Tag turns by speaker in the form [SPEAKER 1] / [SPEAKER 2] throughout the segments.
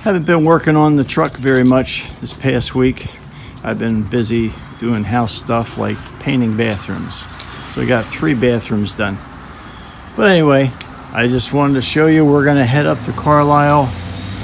[SPEAKER 1] Haven't been working on the truck very much this past week. I've been busy doing house stuff like painting bathrooms. So I got 3 bathrooms done. But anyway, I just wanted to show you we're gonna head up to Carlisle,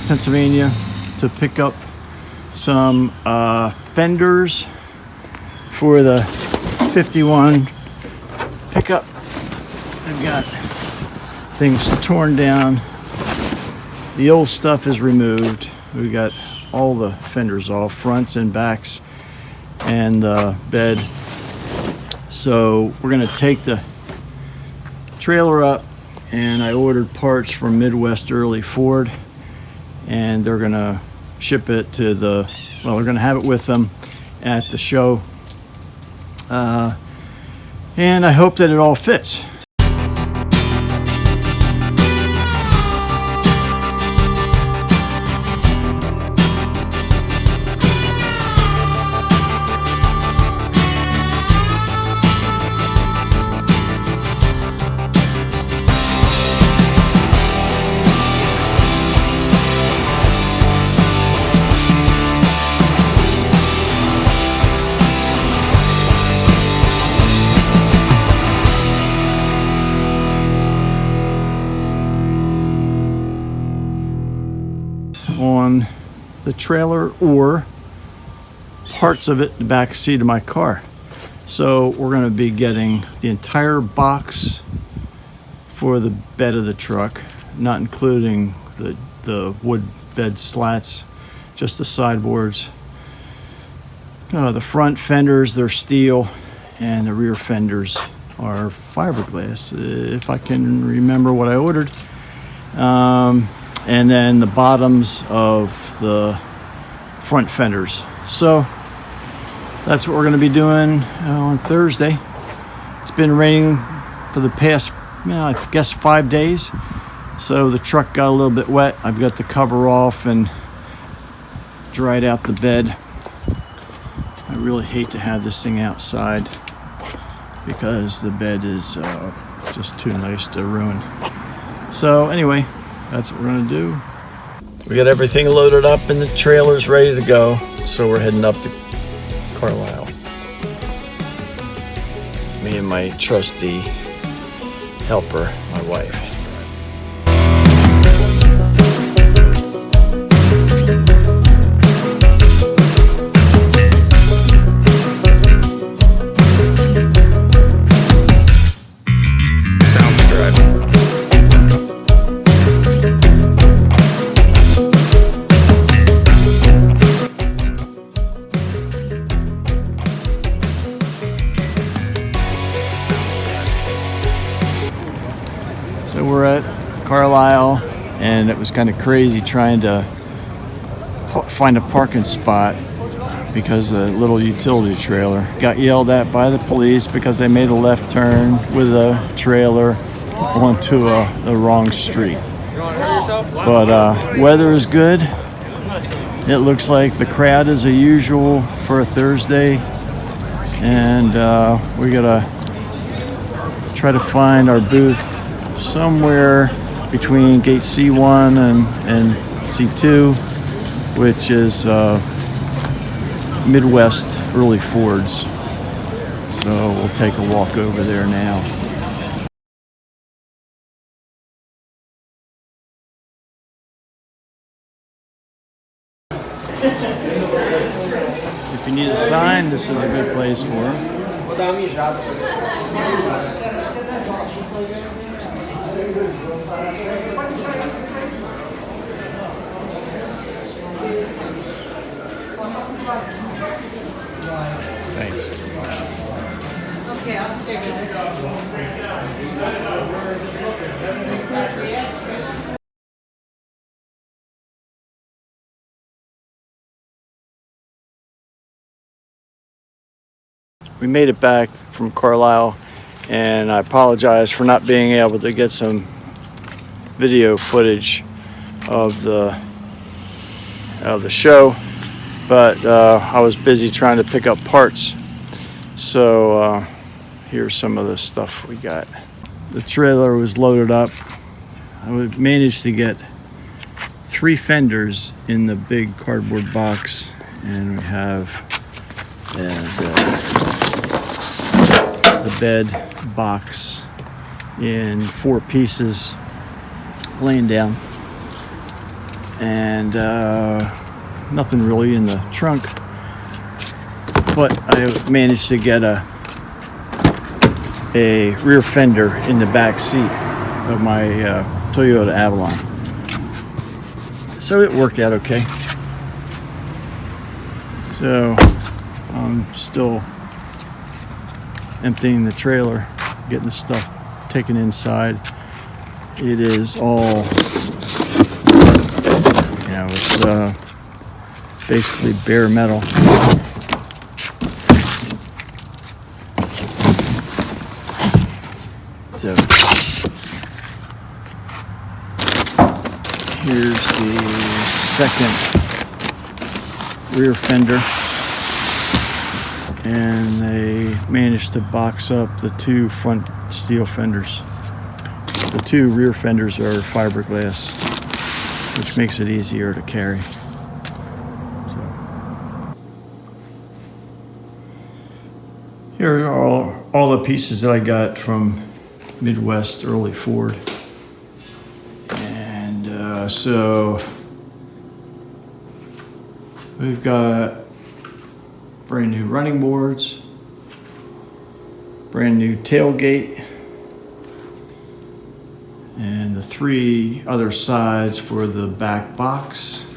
[SPEAKER 1] Pennsylvania to pick up some fenders for the 51 pickup. I've got things torn down. The old stuff is removed. We got all the fenders off, fronts and backs, and the bed. So we're gonna take the trailer up, and I ordered parts from Midwest Early Ford, and they're gonna ship it to they're gonna have it with them at the show. And I hope that it all fits. On the trailer or parts of it, the back seat of my car. So we're going to be getting the entire box for the bed of the truck, not including the wood bed slats, just the sideboards. The front fenders, they're steel, and the rear fenders are fiberglass, if I can remember what I ordered. And then the bottoms of the front fenders. So that's what we're going to be doing on Thursday. It's been raining for the past, I guess, 5 days. So the truck got a little bit wet. I've got the cover off and dried out the bed. I really hate to have this thing outside because the bed is just too nice to ruin. So anyway, that's what we're gonna do. We got everything loaded up and the trailer's ready to go. So we're heading up to Carlisle. Me and my trusty helper, my wife. So we're at Carlisle, and it was kind of crazy trying to find a parking spot because the little utility trailer got yelled at by the police because they made a left turn with a trailer onto the wrong street. But weather is good. It looks like the crowd is usual for a Thursday, and we gotta try to find our booth somewhere between gate C1 and C2, which is Midwest Early Fords. So we'll take a walk over there now. If you need a sign, this is a good place for it. Thanks.
[SPEAKER 2] Okay, I'll stay with it.
[SPEAKER 1] We made it back from Carlisle, and I apologize for not being able to get some video footage of the show, but I was busy trying to pick up parts. So here's some of the stuff we got. The trailer was loaded up. I managed to get 3 fenders in the big cardboard box, and we have the bed box in 4 pieces laying down, and nothing really in the trunk, but I managed to get a rear fender in the back seat of my Toyota Avalon, so it worked out okay. So I'm still emptying the trailer, getting the stuff taken inside. It is all, it's basically bare metal. So here's the second rear fender, and they managed to box up the 2 front steel fenders. The 2 rear fenders are fiberglass, which makes it easier to carry. So, here are all the pieces that I got from Midwest Early Ford. And so we've got brand new running boards, brand new tailgate, and the 3 other sides for the back box.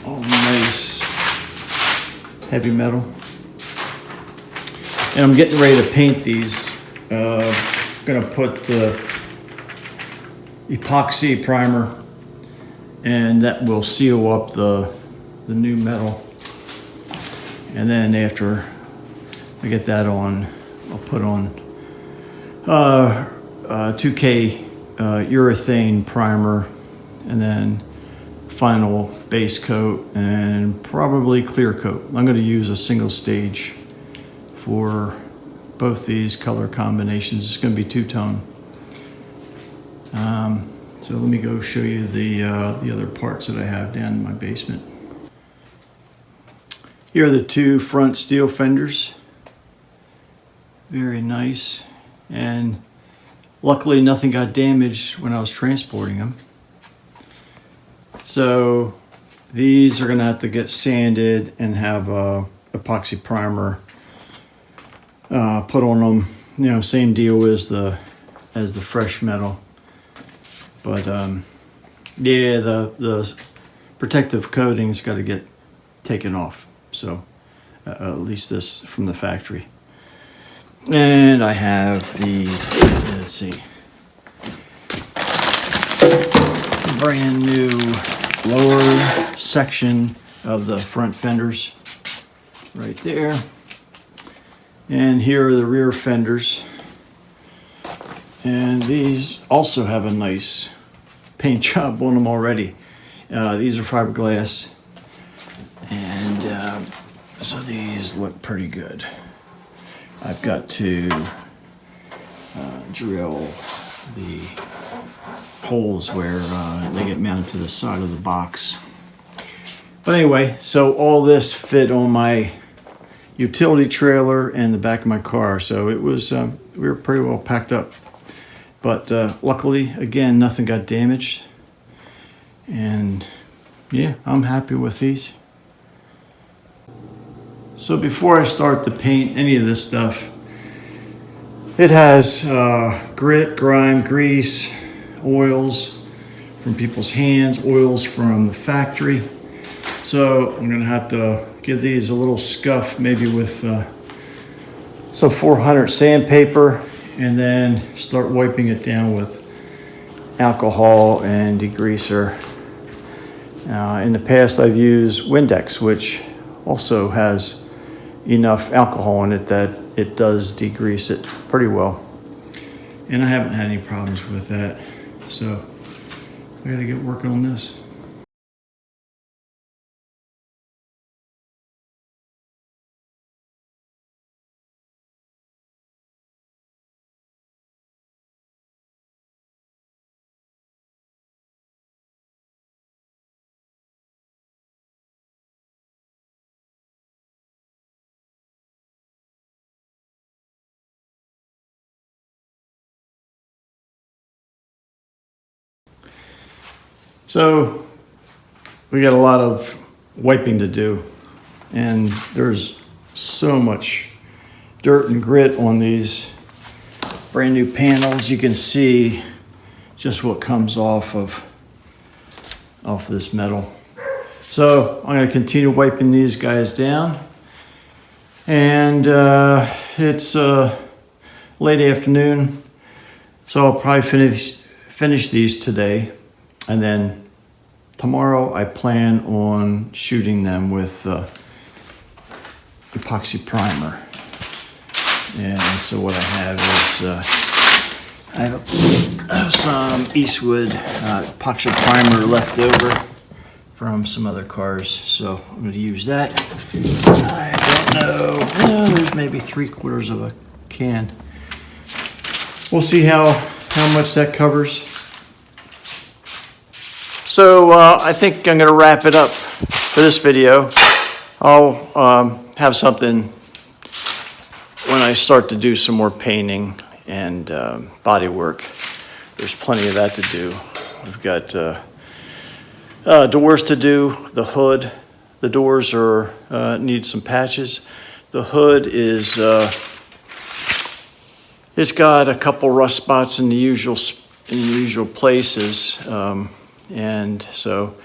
[SPEAKER 1] All nice heavy metal. And I'm getting ready to paint these. Gonna put epoxy primer, and that will seal up the new metal. And then after I get that on, I'll put on 2K urethane primer, and then final base coat and probably clear coat. I'm going to use a single stage for both these color combinations. It's going to be 2-tone. So let me go show you the other parts that I have down in my basement. Here are the 2 front steel fenders. Very nice, and luckily nothing got damaged when I was transporting them. So these are going to have to get sanded and have epoxy primer put on them. Same deal as the fresh metal. But yeah, the protective coating's got to get taken off. So at least this from the factory. And I have the, let's see, brand new lower section of the front fenders right there. And here are the rear fenders. And these also have a nice paint job on them already. These are fiberglass, and so these look pretty good. I've got to drill the holes where they get mounted to the side of the box. But anyway, so all this fit on my utility trailer and the back of my car, so it was we were pretty well packed up. But luckily, again, nothing got damaged, and yeah, I'm happy with these. So before I start to paint any of this stuff, it has grit, grime, grease, oils from people's hands, oils from the factory. So I'm gonna have to give these a little scuff, maybe with some 400 sandpaper, and then start wiping it down with alcohol and degreaser. In the past, I've used Windex, which also has enough alcohol in it that it does degrease it pretty well. And I haven't had any problems with that. So I gotta get working on this. So we got a lot of wiping to do, and there's so much dirt and grit on these brand new panels. You can see just what comes off this metal. So I'm going to continue wiping these guys down, and it's late afternoon, so I'll probably finish these today, and then tomorrow I plan on shooting them with epoxy primer. And so what I have is I have some Eastwood epoxy primer left over from some other cars, so I'm going to use that. I don't know, there's maybe 3/4 of a can. We'll see how much that covers. So I think I'm going to wrap it up for this video. I'll have something when I start to do some more painting and body work. There's plenty of that to do. We've got doors to do, the hood. The doors need some patches. The hood is it's got a couple rust spots in the usual places. And so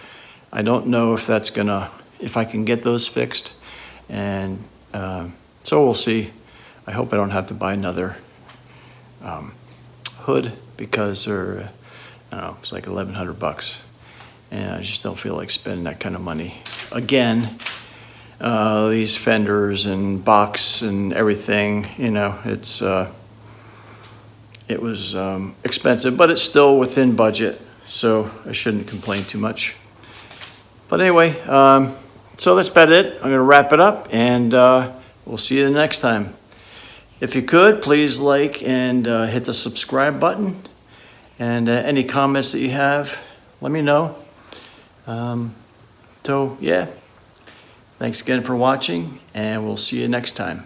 [SPEAKER 1] I don't know if if I can get those fixed. And so we'll see. I hope I don't have to buy another hood, because they're, I don't know, it's like $1,100. And I just don't feel like spending that kind of money. Again, these fenders and box and everything, it was expensive, but it's still within budget. So I shouldn't complain too much. But anyway, so that's about it. I'm going to wrap it up, and we'll see you the next time. If you could, please like and hit the subscribe button. And any comments that you have, let me know. So yeah, thanks again for watching, and we'll see you next time.